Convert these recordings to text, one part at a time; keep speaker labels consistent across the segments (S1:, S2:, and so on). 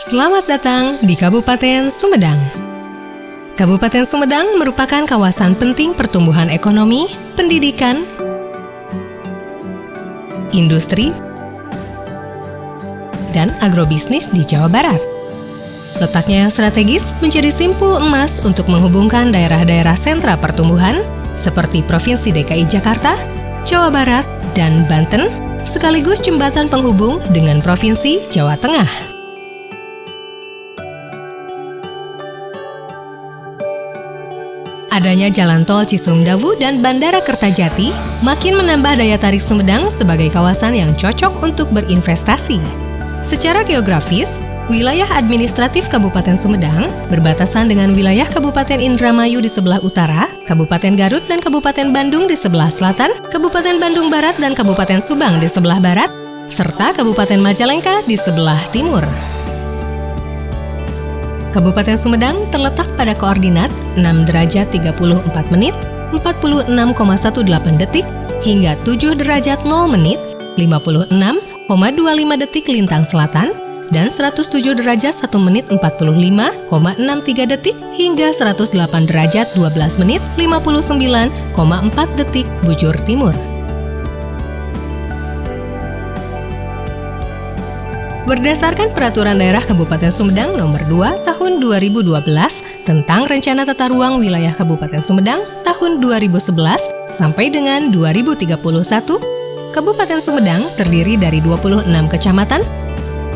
S1: Selamat datang di Kabupaten Sumedang. Kabupaten Sumedang merupakan kawasan penting pertumbuhan ekonomi, pendidikan, industri, dan agrobisnis di Jawa Barat. Letaknya yang strategis menjadi simpul emas untuk menghubungkan daerah-daerah sentra pertumbuhan seperti Provinsi DKI Jakarta, Jawa Barat, dan Banten, sekaligus jembatan penghubung dengan Provinsi Jawa Tengah. Adanya Jalan Tol Cisumdawu dan Bandara Kertajati makin menambah daya tarik Sumedang sebagai kawasan yang cocok untuk berinvestasi. Secara geografis, wilayah administratif Kabupaten Sumedang berbatasan dengan wilayah Kabupaten Indramayu di sebelah utara, Kabupaten Garut dan Kabupaten Bandung di sebelah selatan, Kabupaten Bandung Barat dan Kabupaten Subang di sebelah barat, serta Kabupaten Majalengka di sebelah timur. Kabupaten Sumedang terletak pada koordinat 6 derajat 34 menit, 46,18 detik, hingga 7 derajat 0 menit, 56,25 detik lintang selatan, dan 107 derajat 1 menit 45,63 detik, hingga 108 derajat 12 menit 59,4 detik bujur timur. Berdasarkan Peraturan Daerah Kabupaten Sumedang Nomor 2 Tahun 2012 tentang Rencana Tata Ruang Wilayah Kabupaten Sumedang tahun 2011 sampai dengan 2031, Kabupaten Sumedang terdiri dari 26 kecamatan,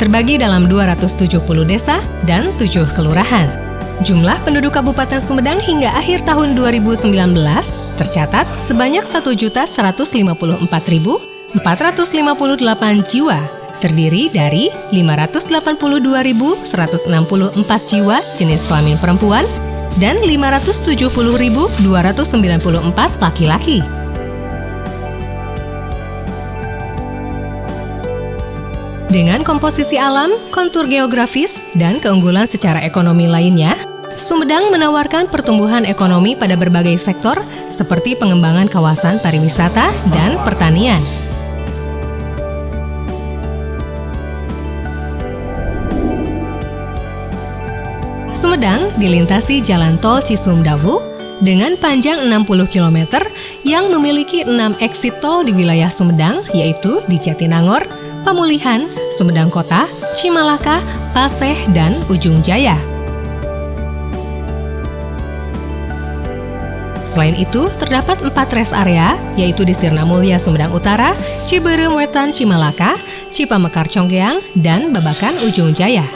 S1: terbagi dalam 270 desa dan 7 kelurahan. Jumlah penduduk Kabupaten Sumedang hingga akhir tahun 2019 tercatat sebanyak 1.154.458 jiwa. Terdiri dari 582.164 jiwa jenis kelamin perempuan dan 570.294 laki-laki. Dengan komposisi alam, kontur geografis, dan keunggulan secara ekonomi lainnya, Sumedang menawarkan pertumbuhan ekonomi pada berbagai sektor seperti pengembangan kawasan pariwisata dan pertanian. Sumedang dilintasi Jalan Tol Cisumdawu dengan panjang 60 km yang memiliki 6 exit tol di wilayah Sumedang, yaitu di Jatinangor, Pamulihan, Sumedang Kota, Cimalaka, Paseh, dan Ujung Jaya. Selain itu, terdapat 4 rest area, yaitu di Sirna Mulia Sumedang Utara, Ciberem Wetan Cimalaka, Cipamekar Conggeang, dan Babakan Ujung Jaya.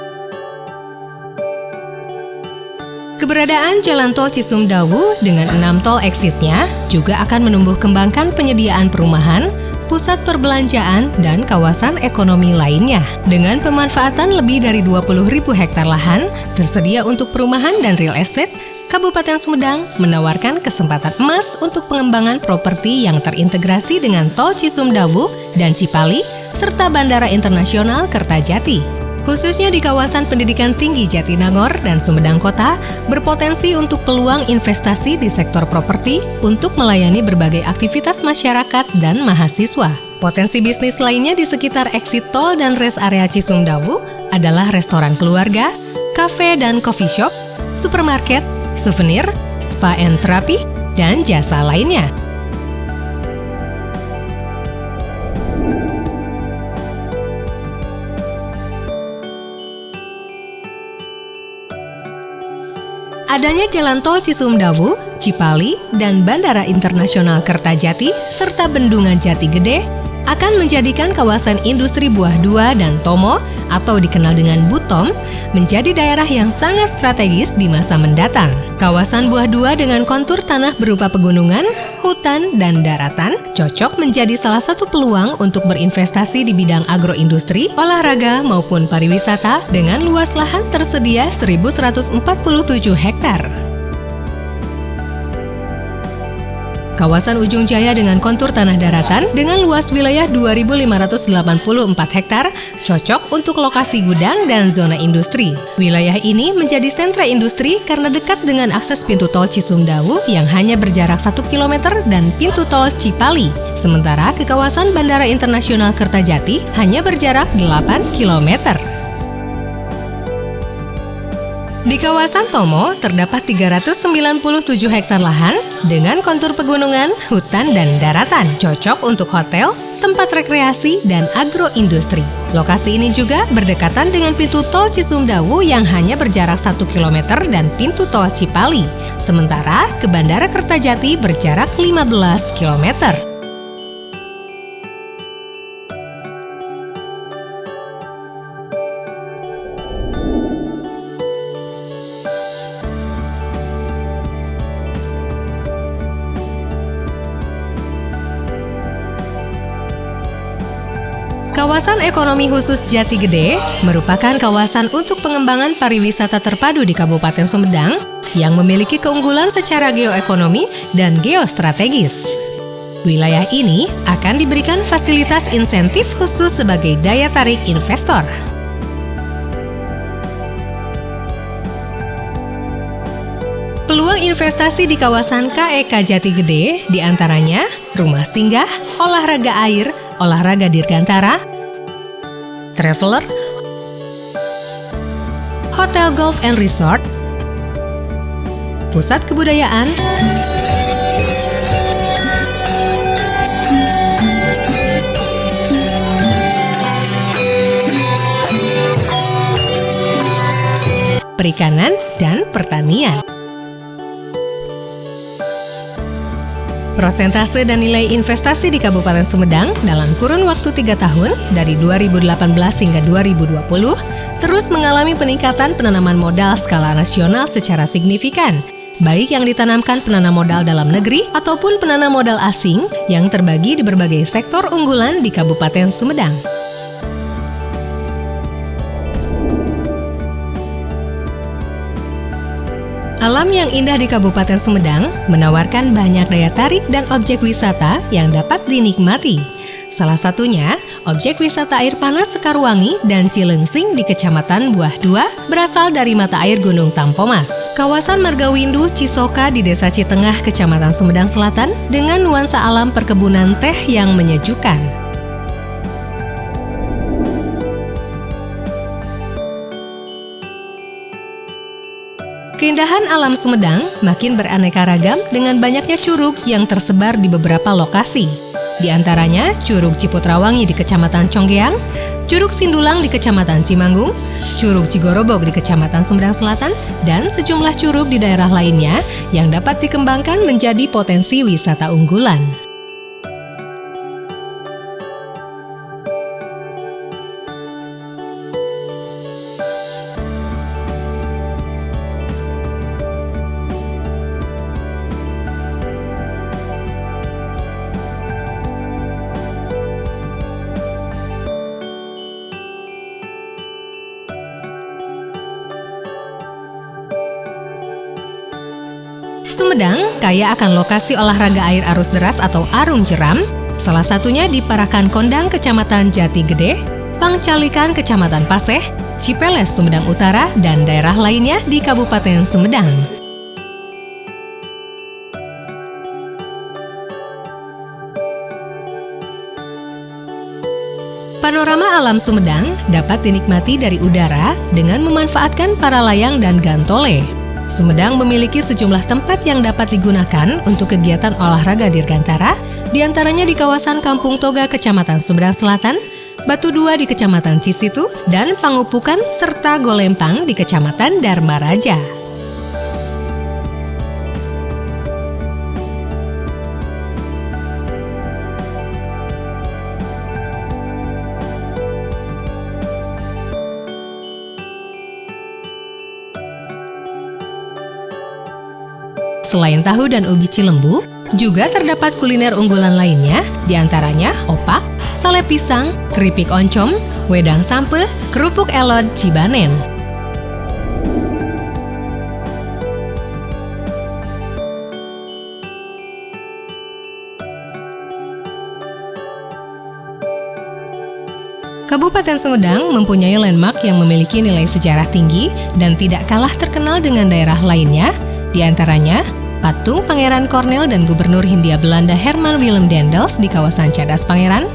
S1: Keberadaan Jalan Tol Cisumdawu dengan 6 tol exitnya juga akan menumbuh kembangkan penyediaan perumahan, pusat perbelanjaan, dan kawasan ekonomi lainnya. Dengan pemanfaatan lebih dari 20.000 hektar lahan tersedia untuk perumahan dan real estate, Kabupaten Sumedang menawarkan kesempatan emas untuk pengembangan properti yang terintegrasi dengan Tol Cisumdawu dan Cipali, serta Bandara Internasional Kertajati. Khususnya di kawasan pendidikan tinggi Jatinangor dan Sumedang Kota, berpotensi untuk peluang investasi di sektor properti untuk melayani berbagai aktivitas masyarakat dan mahasiswa. Potensi bisnis lainnya di sekitar exit tol dan rest area Cisumdawu adalah restoran keluarga, kafe dan coffee shop, supermarket, souvenir, spa and terapi, dan jasa lainnya. Adanya Jalan Tol Cisumdawu, Cipali, dan Bandara Internasional Kertajati, serta Bendungan Jati Gede akan menjadikan kawasan industri buah dua dan tomo atau dikenal dengan Butom menjadi daerah yang sangat strategis di masa mendatang. Kawasan buah dua dengan kontur tanah berupa pegunungan, hutan, dan daratan cocok menjadi salah satu peluang untuk berinvestasi di bidang agroindustri, olahraga, maupun pariwisata dengan luas lahan tersedia 1.147 hektar. Kawasan Ujung Jaya dengan kontur tanah daratan dengan luas wilayah 2.584 hektar cocok untuk lokasi gudang dan zona industri. Wilayah ini menjadi sentra industri karena dekat dengan akses pintu tol Cisumdawu yang hanya berjarak 1 km dan pintu tol Cipali. Sementara ke kawasan Bandara Internasional Kertajati hanya berjarak 8 km. Di kawasan Tomo terdapat 397 hektar lahan dengan kontur pegunungan, hutan, dan daratan, cocok untuk hotel, tempat rekreasi, dan agroindustri. Lokasi ini juga berdekatan dengan pintu tol Cisumdawu yang hanya berjarak 1 km dan pintu tol Cipali, sementara ke Bandara Kertajati berjarak 15 km. Kawasan Ekonomi Khusus Jati Gede merupakan kawasan untuk pengembangan pariwisata terpadu di Kabupaten Sumedang yang memiliki keunggulan secara geoekonomi dan geostrategis. Wilayah ini akan diberikan fasilitas insentif khusus sebagai daya tarik investor. Peluang investasi di kawasan KEK Jati Gede diantaranya rumah singgah, olahraga air, olahraga dirgantara, traveler, hotel golf and resort, pusat kebudayaan, perikanan, dan pertanian. Prosentase dan nilai investasi di Kabupaten Sumedang dalam kurun waktu 3 tahun dari 2018 hingga 2020 terus mengalami peningkatan penanaman modal skala nasional secara signifikan, baik yang ditanamkan penanam modal dalam negeri ataupun penanam modal asing yang terbagi di berbagai sektor unggulan di Kabupaten Sumedang. Alam yang indah di Kabupaten Sumedang menawarkan banyak daya tarik dan objek wisata yang dapat dinikmati. Salah satunya, objek wisata air panas Sekarwangi dan Cilengsing di Kecamatan Buah Dua berasal dari mata air Gunung Tampomas. Kawasan Margawindu Cisoka di Desa Citengah, Kecamatan Sumedang Selatan dengan nuansa alam perkebunan teh yang menyejukkan. Keindahan alam Sumedang makin beraneka ragam dengan banyaknya curug yang tersebar di beberapa lokasi. Di antaranya Curug Ciputrawangi di Kecamatan Conggeang, Curug Sindulang di Kecamatan Cimanggung, Curug Cigorobog di Kecamatan Sumedang Selatan, dan sejumlah curug di daerah lainnya yang dapat dikembangkan menjadi potensi wisata unggulan. Sumedang kaya akan lokasi olahraga air arus deras atau arung jeram, salah satunya di Parakan Kondang Kecamatan Jati Gede, Pangcalikan Kecamatan Paseh, Cipeles Sumedang Utara, dan daerah lainnya di Kabupaten Sumedang. Panorama alam Sumedang dapat dinikmati dari udara dengan memanfaatkan para layang dan gantole. Sumedang memiliki sejumlah tempat yang dapat digunakan untuk kegiatan olahraga dirgantara, diantaranya di kawasan Kampung Toga, Kecamatan Sumedang Selatan, Batu Dua di Kecamatan Cisitu, dan Pangupukan serta Golempang di Kecamatan Dharma Raja. Selain tahu dan ubi Cilembu, juga terdapat kuliner unggulan lainnya, diantaranya opak, sale pisang, keripik oncom, wedang sampe, kerupuk elod Cibanen. Kabupaten Sumedang mempunyai landmark yang memiliki nilai sejarah tinggi dan tidak kalah terkenal dengan daerah lainnya, diantaranya Patung Pangeran Cornel dan Gubernur Hindia Belanda Herman Willem Daendels di kawasan Cadas Pangeran,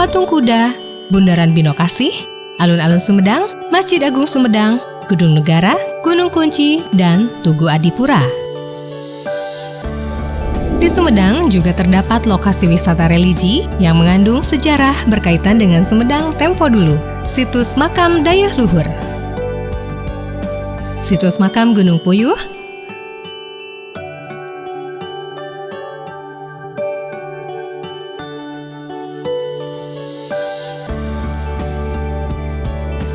S1: Patung Kuda, Bundaran Binokasih, Alun-alun Sumedang, Masjid Agung Sumedang, Gedung Negara, Gunung Kunci, dan Tugu Adipura. Di Sumedang juga terdapat lokasi wisata religi yang mengandung sejarah berkaitan dengan Sumedang tempo dulu, situs makam Dayeuh Luhur, situs makam Gunung Puyuh,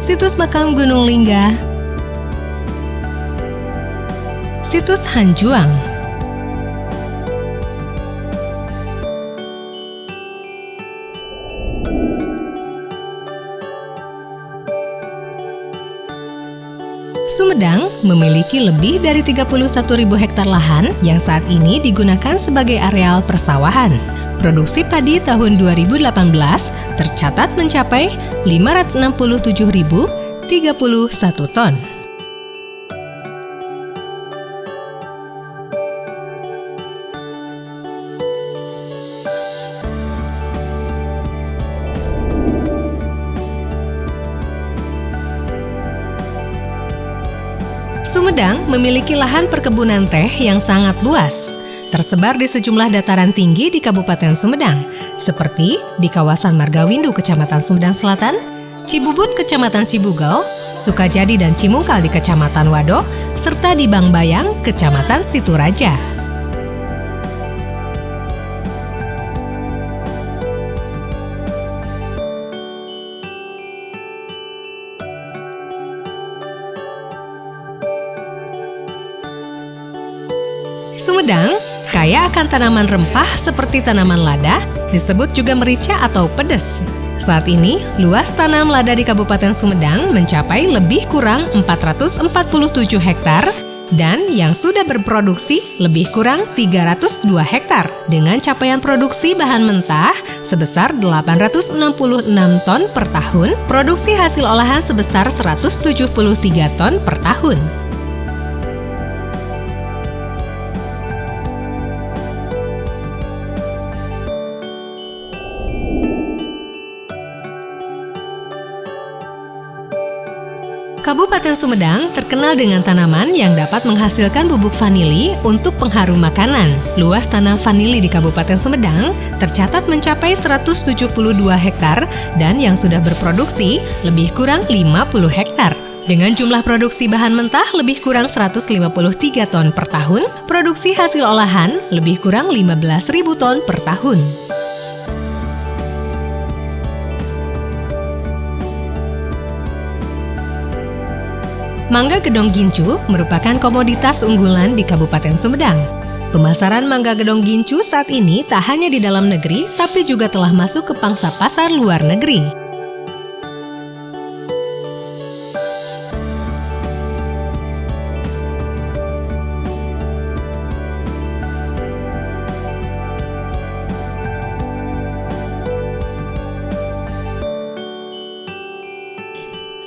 S1: situs makam Gunung Lingga, situs Hanjuang, Sumedang memiliki lebih dari 31.000 hektar lahan yang saat ini digunakan sebagai areal persawahan. Produksi padi tahun 2018 tercatat mencapai 567.031 ton. Sumedang memiliki lahan perkebunan teh yang sangat luas, tersebar di sejumlah dataran tinggi di Kabupaten Sumedang, seperti di kawasan Margawindu, Kecamatan Sumedang Selatan, Cibubut, Kecamatan Cibugel, Sukajadi dan Cimungkal di Kecamatan Wado, serta di Bangbayang, Kecamatan Situraja. Sumedang kaya akan tanaman rempah seperti tanaman lada, disebut juga merica atau pedes. Saat ini, luas tanam lada di Kabupaten Sumedang mencapai lebih kurang 447 hektar dan yang sudah berproduksi lebih kurang 302 hektar dengan capaian produksi bahan mentah sebesar 866 ton per tahun, produksi hasil olahan sebesar 173 ton per tahun. Kabupaten Sumedang terkenal dengan tanaman yang dapat menghasilkan bubuk vanili untuk pengharum makanan. Luas tanam vanili di Kabupaten Sumedang tercatat mencapai 172 hektar dan yang sudah berproduksi lebih kurang 50 hektar. Dengan jumlah produksi bahan mentah lebih kurang 153 ton per tahun, produksi hasil olahan lebih kurang 15.000 ton per tahun. Mangga Gedong Gincu merupakan komoditas unggulan di Kabupaten Sumedang. Pemasaran mangga Gedong Gincu saat ini tak hanya di dalam negeri, tapi juga telah masuk ke pangsa pasar luar negeri.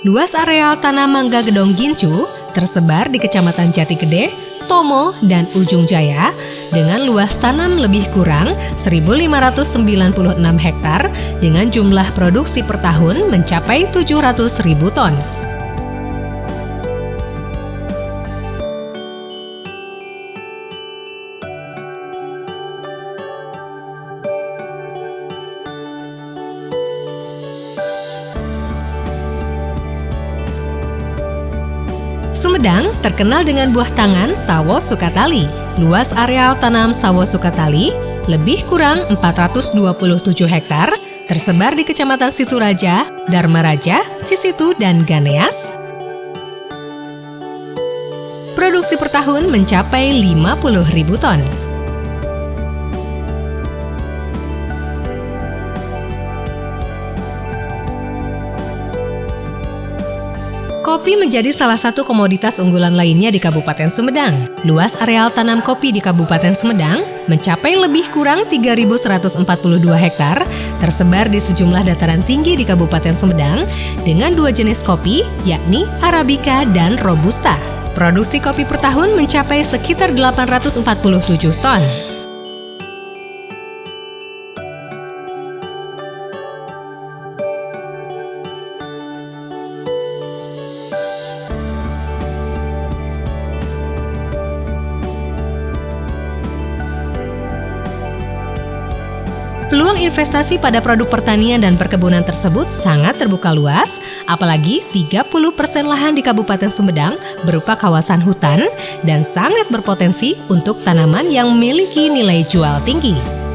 S1: Luas areal tanah mangga Gedong Gincu tersebar di Kecamatan Jati Gede, Tomo, dan Ujung Jaya dengan luas tanam lebih kurang 1.596 hektar dengan jumlah produksi per tahun mencapai 700.000 ton. Sumedang terkenal dengan buah tangan sawo Sukatali. Luas areal tanam sawo Sukatali lebih kurang 427 hektar, tersebar di Kecamatan Situraja, Dharmaraja, Cisitu, dan Ganeas. Produksi per tahun mencapai 50.000 ton. Kopi menjadi salah satu komoditas unggulan lainnya di Kabupaten Sumedang. Luas areal tanam kopi di Kabupaten Sumedang mencapai lebih kurang 3.142 hektar, tersebar di sejumlah dataran tinggi di Kabupaten Sumedang dengan dua jenis kopi, yakni Arabica dan Robusta. Produksi kopi per tahun mencapai sekitar 847 ton. Peluang investasi pada produk pertanian dan perkebunan tersebut sangat terbuka luas, apalagi 30% lahan di Kabupaten Sumedang berupa kawasan hutan dan sangat berpotensi untuk tanaman yang memiliki nilai jual tinggi.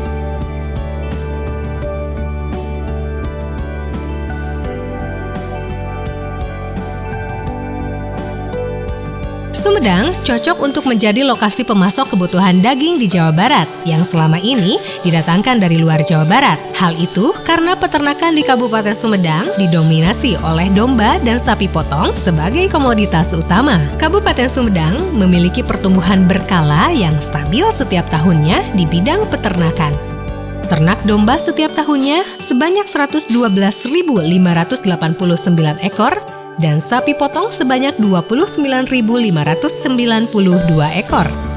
S1: Sumedang cocok untuk menjadi lokasi pemasok kebutuhan daging di Jawa Barat yang selama ini didatangkan dari luar Jawa Barat. Hal itu karena peternakan di Kabupaten Sumedang didominasi oleh domba dan sapi potong sebagai komoditas utama. Kabupaten Sumedang memiliki pertumbuhan berkala yang stabil setiap tahunnya di bidang peternakan. Ternak domba setiap tahunnya sebanyak 112.589 ekor, dan sapi potong sebanyak 29.592 ekor.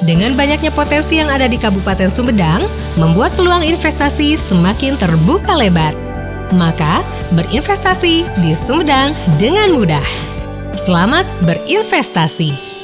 S1: Dengan banyaknya potensi yang ada di Kabupaten Sumedang, membuat peluang investasi semakin terbuka lebar. Maka, berinvestasi di Sumedang dengan mudah. Selamat berinvestasi!